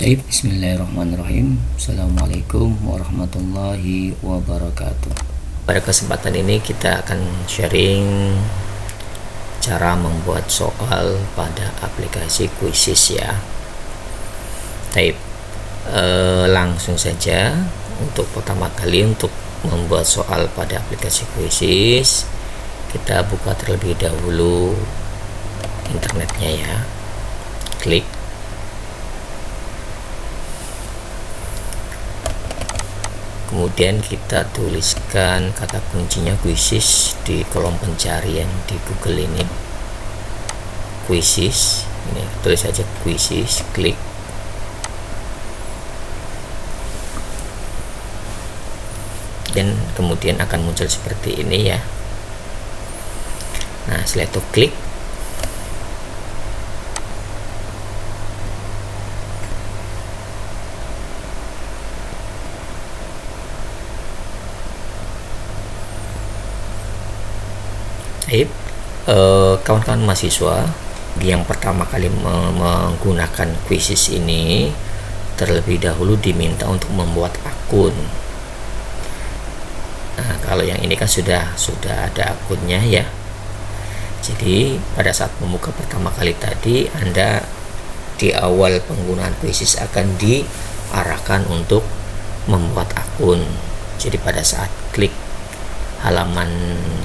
Bismillahirrahmanirrahim. Assalamualaikum warahmatullahi wabarakatuh. Pada kesempatan ini kita akan sharing cara membuat soal pada aplikasi Quizizz ya. Langsung saja. Untuk pertama kali untuk membuat soal pada aplikasi Quizizz, kita buka terlebih dahulu internetnya ya. Klik. Kemudian kita tuliskan kata kuncinya Quizizz di kolom pencarian di Google ini. Quizizz, ini tulis saja Quizizz, klik. Dan kemudian akan muncul seperti ini ya. Nah, setelah itu klik. Kawan-kawan mahasiswa yang pertama kali menggunakan Quizizz ini terlebih dahulu diminta untuk membuat akun. Nah, kalau yang ini kan sudah ada akunnya ya. Jadi pada saat membuka pertama kali tadi, Anda di awal penggunaan Quizizz akan diarahkan untuk membuat akun. Jadi pada saat klik halaman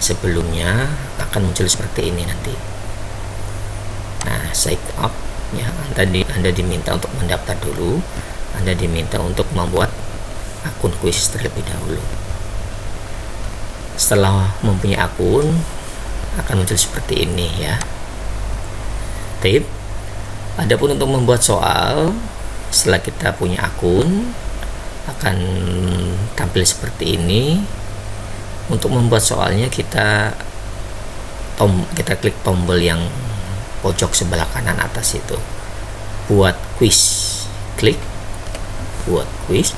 sebelumnya akan muncul seperti ini nanti. Nah, sign up ya, Anda diminta untuk mendaftar dulu. Anda diminta untuk membuat akun Quizizz terlebih dahulu. Setelah mempunyai akun akan muncul seperti ini ya. Adapun untuk membuat soal setelah kita punya akun akan tampil seperti ini. Untuk membuat soalnya kita klik tombol yang pojok sebelah kanan atas itu, buat quiz, klik buat quiz.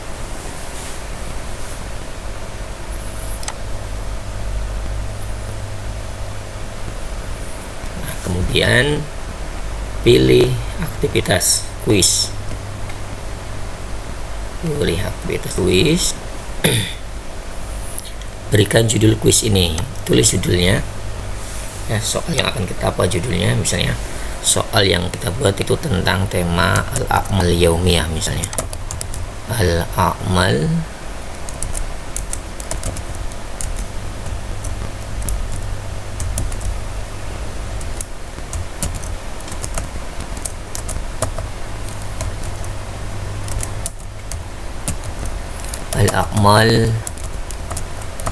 Nah, kemudian pilih aktivitas quiz, berikan judul quiz ini, tulis judulnya ya, soal yang akan kita judulnya, misalnya soal yang kita buat itu tentang tema al-a'mal yaumiyah, misalnya al-a'mal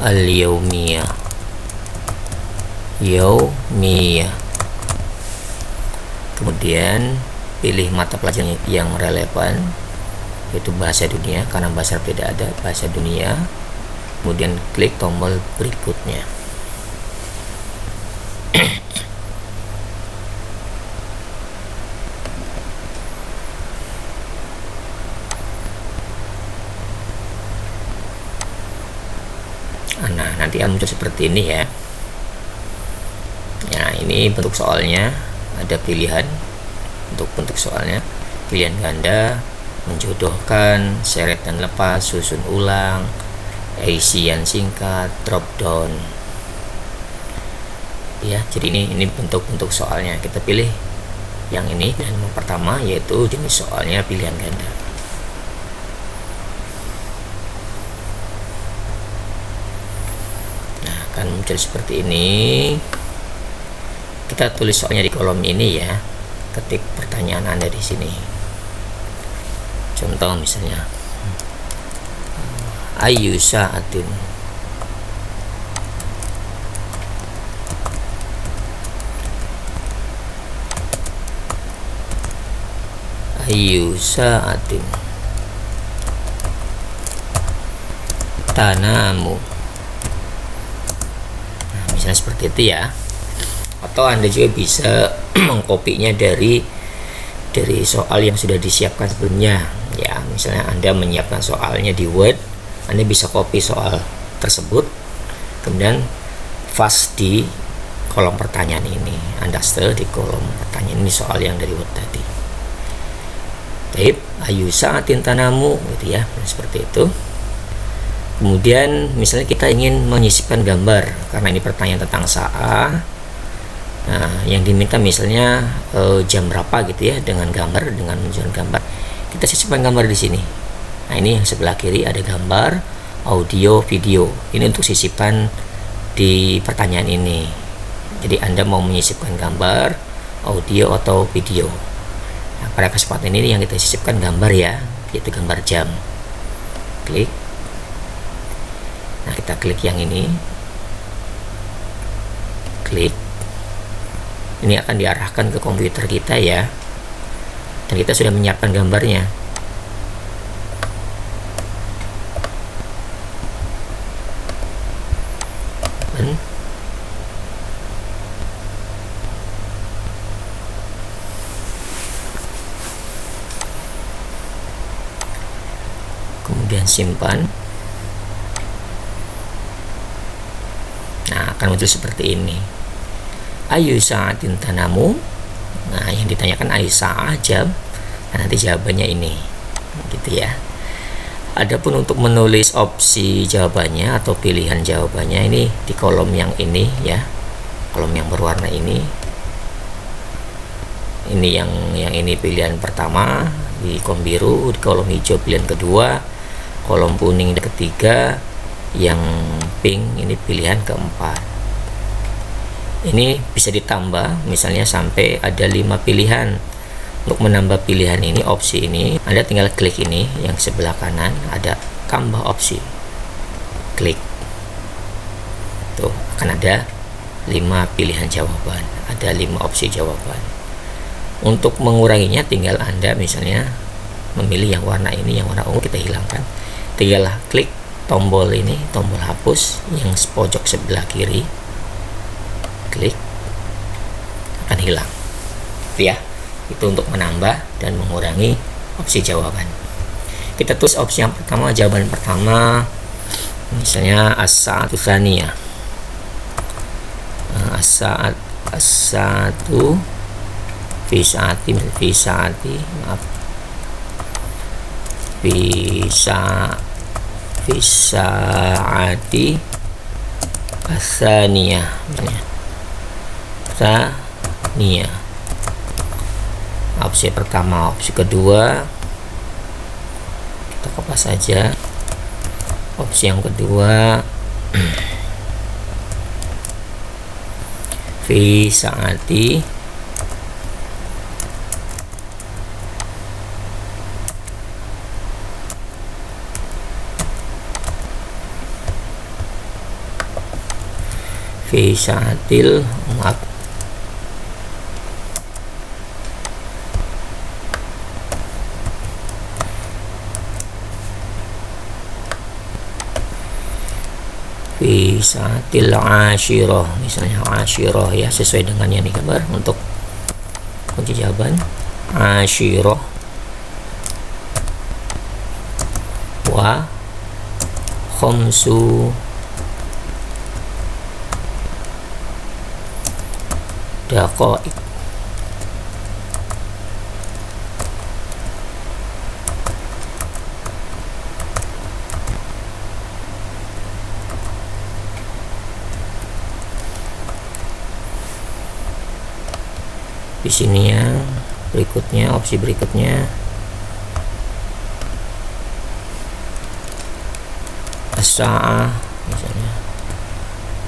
al-yaumiyah. Kemudian pilih mata pelajaran yang relevan, yaitu bahasa dunia, karena bahasa Arab tidak ada, bahasa dunia. Kemudian klik tombol berikutnya. Nah, nanti akan muncul seperti ini ya. Nah, ini bentuk soalnya, ada pilihan untuk bentuk soalnya, pilihan ganda, menjodohkan, seret dan lepas, susun ulang, isian singkat, drop down ya. Jadi ini bentuk soalnya, kita pilih yang ini. Dan yang pertama yaitu jenis soalnya pilihan ganda. Nah, akan muncul seperti ini. Kita tulis soalnya di kolom ini ya. Ketik pertanyaan Anda di sini. Contoh misalnya, ayu sa'atin tanamu. Nah, misalnya seperti itu ya. Atau Anda juga bisa mengkopinya dari soal yang sudah disiapkan sebelumnya ya. Misalnya Anda menyiapkan soalnya di Word, Anda bisa copy soal tersebut, kemudian paste di kolom pertanyaan ini. Anda setel di kolom pertanyaan ini soal yang dari Word tadi. ayu sa'atin tanamu, gitu ya, seperti itu. Kemudian misalnya kita ingin menyisipkan gambar, karena ini pertanyaan tentang sa'a. Nah, yang diminta misalnya jam berapa gitu ya, dengan menunjukkan gambar. Kita sisipkan gambar di sini. Nah, ini yang sebelah kiri ada gambar, audio, video. Ini untuk sisipan di pertanyaan ini. Jadi Anda mau menyisipkan gambar, audio atau video. Nah, pada kesempatan ini yang kita sisipkan gambar ya, yaitu gambar jam. Klik. Nah, kita klik yang ini. Klik. Ini akan diarahkan ke komputer kita ya. Dan kita sudah menyiapkan gambarnya. Kemudian simpan. Nah, akan muncul seperti ini. Ayu sa'atin tanamu. Nah, yang ditanyakan ayu sa'ah, jam. Nah, nanti jawabannya ini. Gitu ya. Adapun untuk menulis opsi jawabannya atau pilihan jawabannya ini di kolom yang ini ya. Kolom yang berwarna ini. Ini yang ini pilihan pertama, di kolom biru, di kolom hijau pilihan kedua, kolom kuning ketiga, yang pink ini pilihan keempat. Ini bisa ditambah misalnya sampai ada 5 pilihan. Untuk menambah pilihan ini, opsi ini, Anda tinggal klik ini yang sebelah kanan, ada tambah opsi. Klik. Tuh, akan ada 5 pilihan jawaban, ada 5 opsi jawaban. Untuk menguranginya tinggal Anda misalnya memilih yang warna ini, yang warna ungu kita hilangkan. Tinggal klik tombol ini, tombol hapus yang pojok sebelah kiri. Klik, akan hilang ya. Itu untuk menambah dan mengurangi opsi jawaban. Kita tulis opsi yang pertama, jawaban pertama misalnya as-sa'atu tsaniyah, as-sa'atu fi sa'ati as-tsaniyah Nia. Opsi pertama, opsi kedua kita kopas saja. Opsi yang kedua fi sa'ati fi sa'atil fi sa'atil ashirah, misalnya ashirah ya, sesuai dengan yang digambar. Untuk kunci jawaban ashirah wa khamsu daqa'iq. Di sini ya, berikutnya opsi berikutnya as-sa'ah, misalnya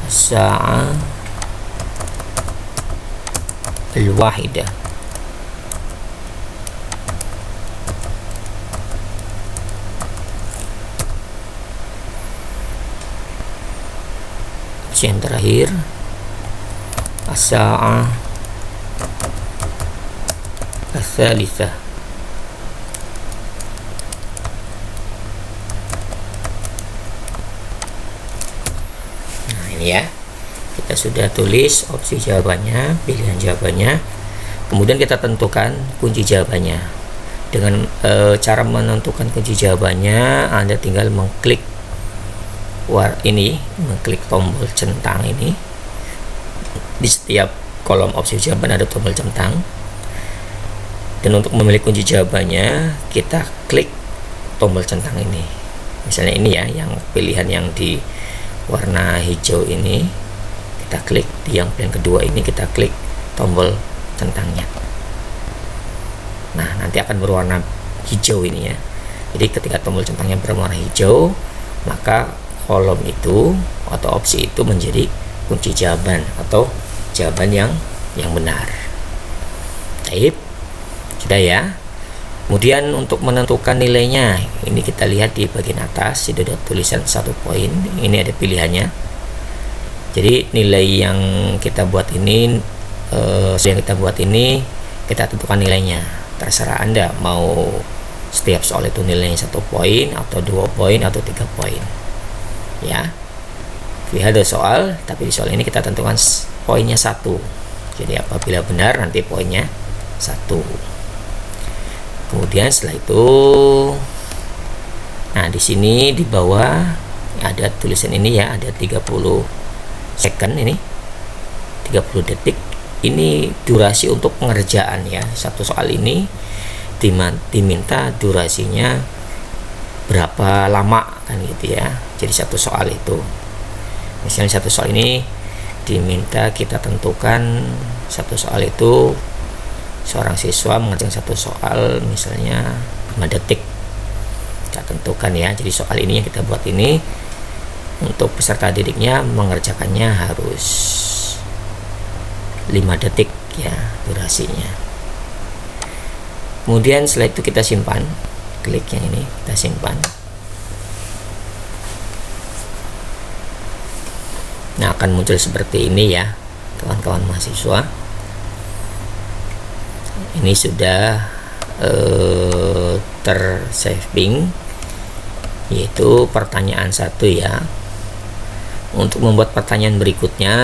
as-sa'ah al-wahidah. Opsi yang terakhir as-sa'ah as-tsalitsah. Nah, ini ya, kita sudah tulis opsi jawabannya, pilihan jawabannya. Kemudian kita tentukan kunci jawabannya. Dengan cara menentukan kunci jawabannya, Anda tinggal mengklik mengklik tombol centang ini. Di setiap kolom opsi jawaban ada tombol centang. Dan untuk memilih kunci jawabannya, kita klik tombol centang ini. Misalnya ini ya, yang pilihan yang di warna hijau ini, kita klik. Di yang pilihan kedua ini kita klik tombol centangnya. Nah, nanti akan berwarna hijau ini ya. Jadi ketika tombol centangnya berwarna hijau, maka kolom itu atau opsi itu menjadi kunci jawaban atau jawaban yang benar. Baik, sudah ya. Kemudian untuk menentukan nilainya, ini kita lihat di bagian atas sudah ada tulisan 1 poin. Ini ada pilihannya. Jadi nilai yang kita buat ini, kita tentukan nilainya. Terserah Anda mau setiap soal itu nilainya 1 poin atau 2 poin atau 3 poin. Ya. Lihat ada soal, tapi di soal ini kita tentukan poinnya 1. Jadi apabila benar nanti poinnya 1. Kemudian setelah itu, nah di sini di bawah ada tulisan ini ya, ada 30 second ini, 30 detik. Ini durasi untuk pengerjaan ya. Satu soal ini diminta durasinya berapa lama kan gitu ya. Jadi satu soal itu, misalnya satu soal ini diminta kita tentukan satu soal itu seorang siswa mengerjakan satu soal misalnya 5 detik, kita tentukan ya. Jadi soal ini yang kita buat ini untuk peserta didiknya mengerjakannya harus 5 detik ya durasinya. Kemudian setelah itu kita simpan, klik yang ini, kita simpan. Nah, akan muncul seperti ini ya kawan-kawan mahasiswa. Ini sudah tersaving, yaitu pertanyaan 1 ya. Untuk membuat pertanyaan berikutnya,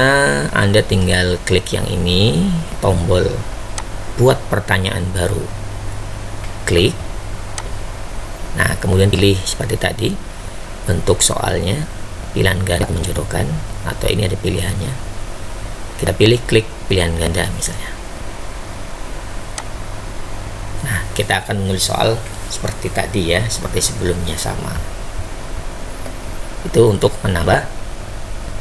Anda tinggal klik yang ini, tombol buat pertanyaan baru, klik. Nah, kemudian pilih seperti tadi bentuk soalnya, pilihan ganda menjodohkan, atau ini ada pilihannya. Kita pilih klik pilihan ganda misalnya. Nah, kita akan menulis soal seperti tadi ya, seperti sebelumnya sama. Itu untuk menambah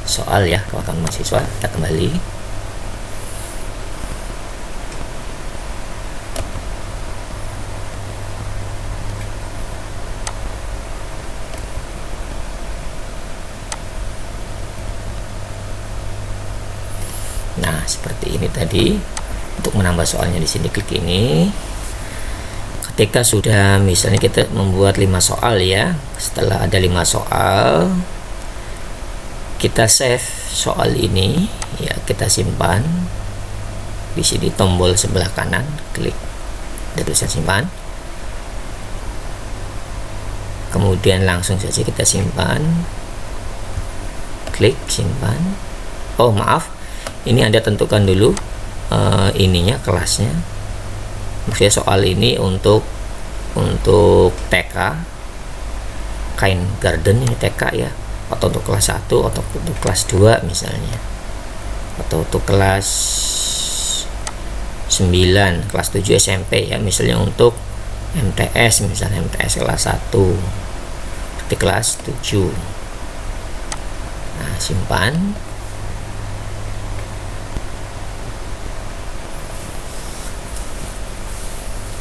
soal ya kawan-kawan mahasiswa. Kita kembali. Nah, seperti ini tadi. Untuk menambah soalnya di sini klik ini. Ketika sudah misalnya kita membuat 5 soal ya, setelah ada 5 soal, kita save soal ini ya, kita simpan. Di sini tombol sebelah kanan, klik ada tulisan simpan. Kemudian langsung saja kita simpan. Klik simpan. Oh, maaf. Ini Anda tentukan dulu ininya, kelasnya. Maksudnya soal ini untuk TK, kindergarten ini TK ya, atau untuk kelas 1 atau untuk kelas 2 misalnya, atau untuk kelas 9, kelas 7 SMP ya, misalnya untuk MTS, misalnya MTS kelas 1 di kelas 7. Nah, simpan.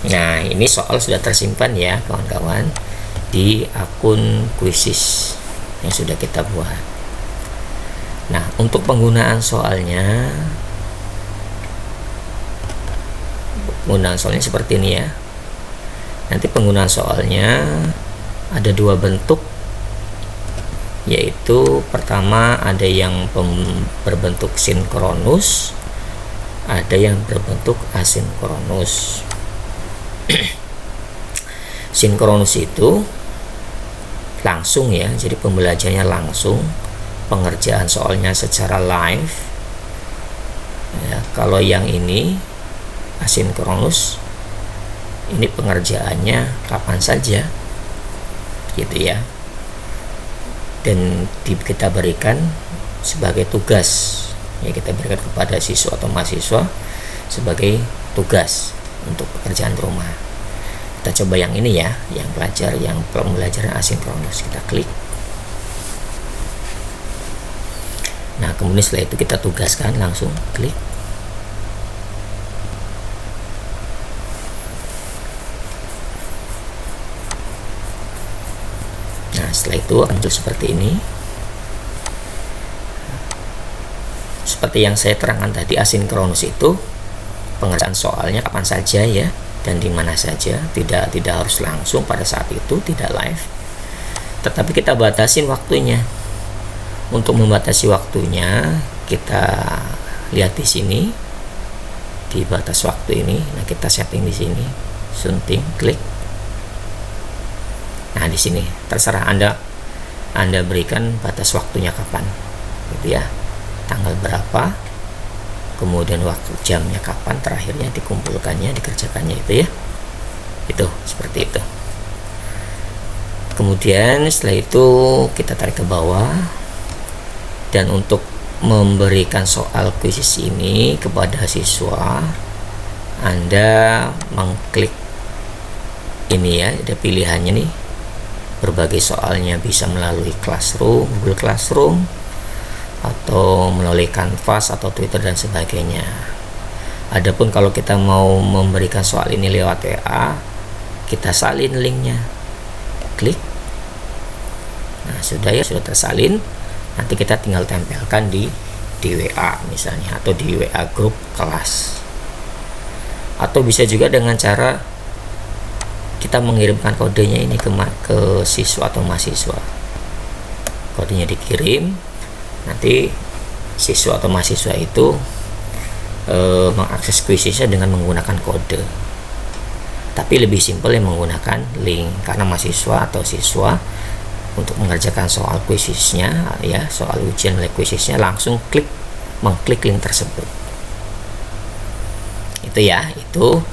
Nah, ini soal sudah tersimpan ya kawan-kawan di akun Quizizz yang sudah kita buat. Nah, untuk penggunaan soalnya seperti ini ya. Nanti penggunaan soalnya ada 2 bentuk, yaitu pertama ada yang berbentuk sinkronus, ada yang berbentuk asinkronus. Sinkronus itu langsung ya, jadi pembelajarannya langsung, pengerjaan soalnya secara live ya. Kalau yang ini asinkronus, ini pengerjaannya kapan saja gitu ya, dan kita berikan sebagai tugas ya, kita berikan kepada siswa atau mahasiswa sebagai tugas. untuk pekerjaan rumah. Kita coba yang ini ya, yang pembelajaran asinkronus. Kita klik. Nah, kemudian setelah itu kita tugaskan, langsung klik. Nah, setelah itu akan muncul seperti ini. Seperti yang saya terangkan tadi, asinkronus itu pengerjaan soalnya kapan saja ya, dan di mana saja, tidak harus langsung pada saat itu, tidak live. Tetapi kita batasin waktunya. Untuk membatasi waktunya, kita lihat di sini di batas waktu ini. Nah, kita setting di sini, sunting, klik. Nah, di sini terserah Anda berikan batas waktunya kapan, gitu ya. Tanggal berapa, kemudian waktu jamnya kapan, terakhirnya dikumpulkannya, dikerjakannya itu ya. Itu seperti itu. Kemudian setelah itu kita tarik ke bawah. Dan untuk memberikan soal kuisis ini kepada siswa, Anda mengklik ini ya, ada pilihannya nih. Berbagai soalnya bisa melalui Classroom, Google Classroom, atau melalui Canvas atau Twitter dan sebagainya. Adapun kalau kita mau memberikan soal ini lewat WA, kita salin linknya, klik. Nah, sudah tersalin. Nanti kita tinggal tempelkan di WA misalnya, atau di WA grup kelas. Atau bisa juga dengan cara kita mengirimkan kodenya ini ke siswa atau mahasiswa. Kodenya dikirim, nanti siswa atau mahasiswa itu mengakses kuisisnya dengan menggunakan kode. Tapi lebih simpel yang menggunakan link, karena mahasiswa atau siswa untuk mengerjakan soal kuisisnya ya, soal ujian nilai kuisisnya, langsung mengklik link tersebut. Itu ya, itu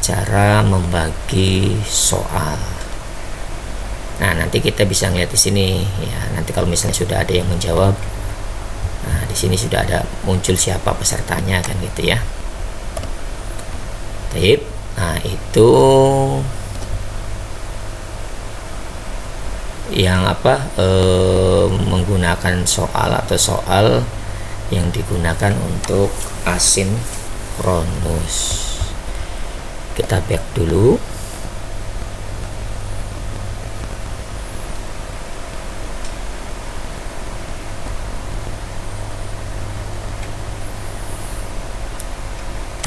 cara membagi soal. Nah, nanti kita bisa lihat di sini ya. Nanti kalau misalnya sudah ada yang menjawab, nah di sini sudah ada muncul siapa pesertanya kan gitu ya. Nah, itu yang menggunakan soal atau soal yang digunakan untuk asinkronus. Kita back dulu.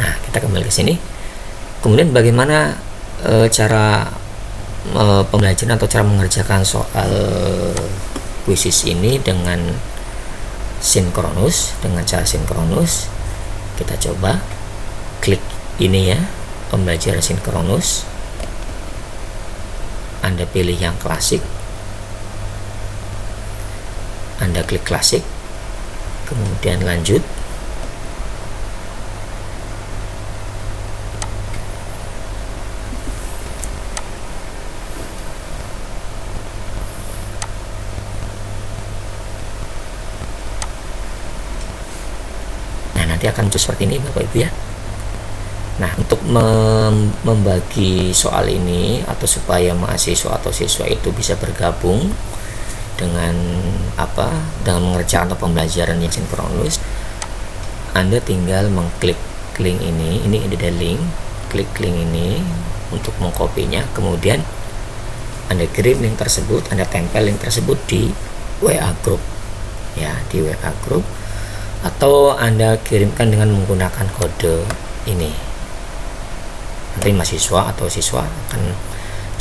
Nah, kita kembali ke sini. Kemudian bagaimana cara pembelajaran atau cara mengerjakan soal kuisis ini dengan sinkronus, dengan cara sinkronus. Kita coba klik ini ya, pembelajaran sinkronus. Anda pilih yang klasik, Anda klik klasik, kemudian lanjut. Nanti akan muncul seperti ini Bapak Ibu ya. Nah, untuk membagi soal ini atau supaya mahasiswa atau siswa itu bisa bergabung dengan dengan mengerjakan atau pembelajaran yang sinkronus, Anda tinggal mengklik link ini ada link, klik link ini untuk mengkopinya, kemudian Anda kirim link tersebut, Anda tempel link tersebut di WA group ya, di WA group, atau Anda kirimkan dengan menggunakan kode ini. Nanti mahasiswa atau siswa akan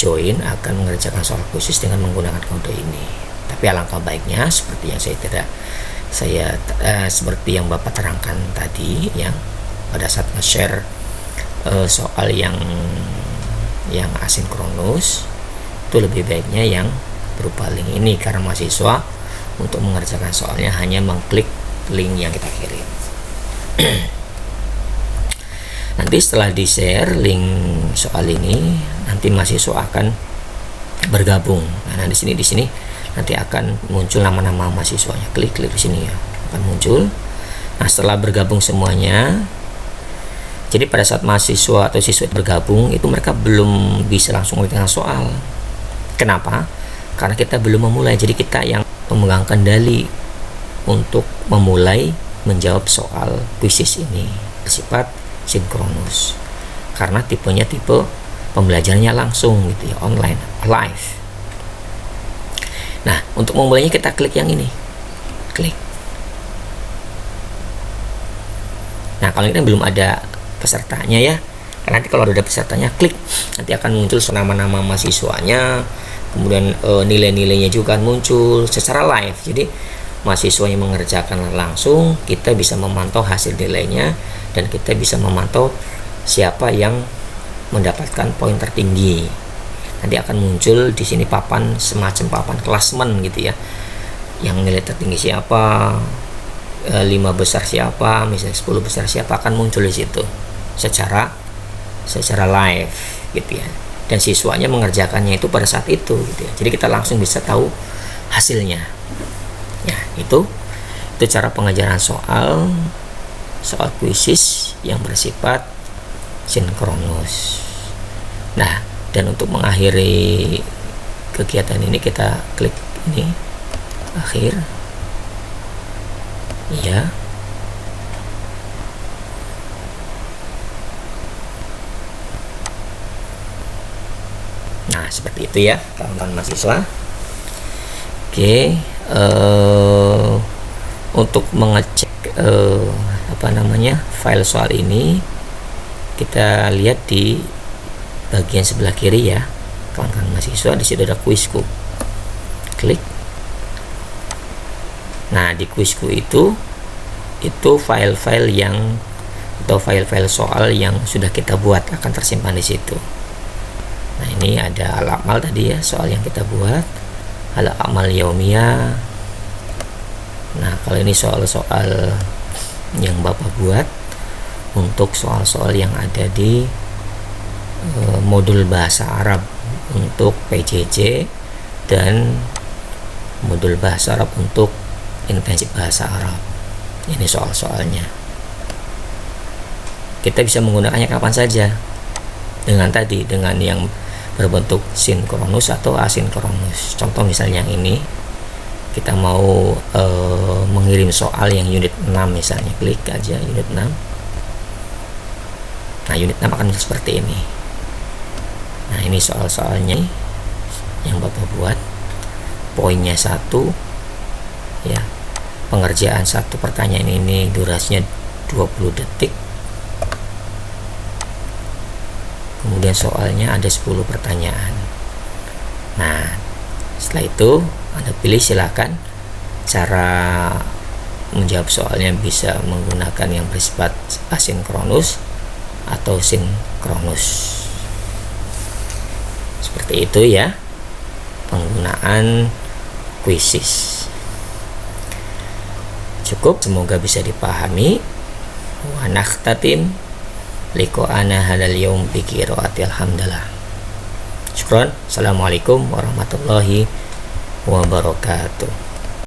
join, akan mengerjakan soal khusus dengan menggunakan kode ini. Tapi alangkah baiknya seperti yang seperti yang Bapak terangkan tadi, yang pada saat nge-share soal yang asinkronus, itu lebih baiknya yang berupa link ini, karena mahasiswa untuk mengerjakan soalnya hanya mengklik link yang kita kirim. Nanti setelah di-share link soal ini, nanti mahasiswa akan bergabung. Nah, di sini nanti akan muncul nama-nama mahasiswanya. Klik di sini ya, akan muncul. Nah, setelah bergabung semuanya, Jadi pada saat mahasiswa atau siswa bergabung itu mereka belum bisa langsung mengerjakan soal. Kenapa? Karena kita belum memulai. Jadi kita yang memegang kendali untuk memulai menjawab soal kuisis ini bersifat sinkronus. Karena tipenya tipe pembelajarannya langsung gitu ya, online, live. Nah, untuk memulainya kita klik yang ini. Klik. Nah, kalau ini belum ada pesertanya ya. Nanti kalau ada pesertanya, klik. Nanti akan muncul nama-nama mahasiswanya, kemudian nilai-nilainya juga akan muncul secara live. Jadi mahasiswanya mengerjakan langsung, kita bisa memantau hasil nilainya dan kita bisa memantau siapa yang mendapatkan poin tertinggi. Nanti akan muncul di sini papan, semacam papan klasmen gitu ya, yang nilai tertinggi siapa, 5 besar siapa, misalnya 10 besar siapa, akan muncul di situ secara live gitu ya. Dan siswanya mengerjakannya itu pada saat itu gitu ya. Jadi kita langsung bisa tahu hasilnya. Ya, itu cara pengajaran soal kuisis yang bersifat sinkronus. Nah, dan untuk mengakhiri kegiatan ini kita klik ini akhir. Ya. Nah, seperti itu ya, kawan-kawan mahasiswa. Oke, untuk mengecek file soal ini, kita lihat di bagian sebelah kiri ya, kawan-kawan mahasiswa. Di situ ada kuisku. Klik. Nah, di kuisku itu file-file atau file-file soal yang sudah kita buat akan tersimpan di situ. Nah, ini ada al-amal tadi ya, soal yang kita buat, al-amal yaumiyah. Nah, kalau ini soal-soal yang Bapak buat untuk soal-soal yang ada di modul bahasa Arab untuk PJJ dan modul bahasa Arab untuk intensif bahasa Arab. Ini soal-soalnya. Kita bisa menggunakannya kapan saja dengan yang berbentuk sinkronus atau asinkronus. Contoh misalnya yang ini, kita mau mengirim soal yang unit 6 misalnya, klik aja unit 6. Nah, unit 6 akan seperti ini. Nah, ini soal-soalnya yang Bapak buat. Poinnya 1 ya. Pengerjaan satu pertanyaan ini durasinya 20 detik. Kemudian soalnya ada 10 pertanyaan. Nah, setelah itu Anda pilih silakan cara menjawab soalnya, bisa menggunakan yang bersifat asinkronus atau sinkronus. Seperti itu ya penggunaan kuisis. Cukup, semoga bisa dipahami. Wa nakhtatim liqa'ana hadal yaum bi qiraati alhamdulillah. Syukran. Assalamualaikum warahmatullahi wabarakatuh.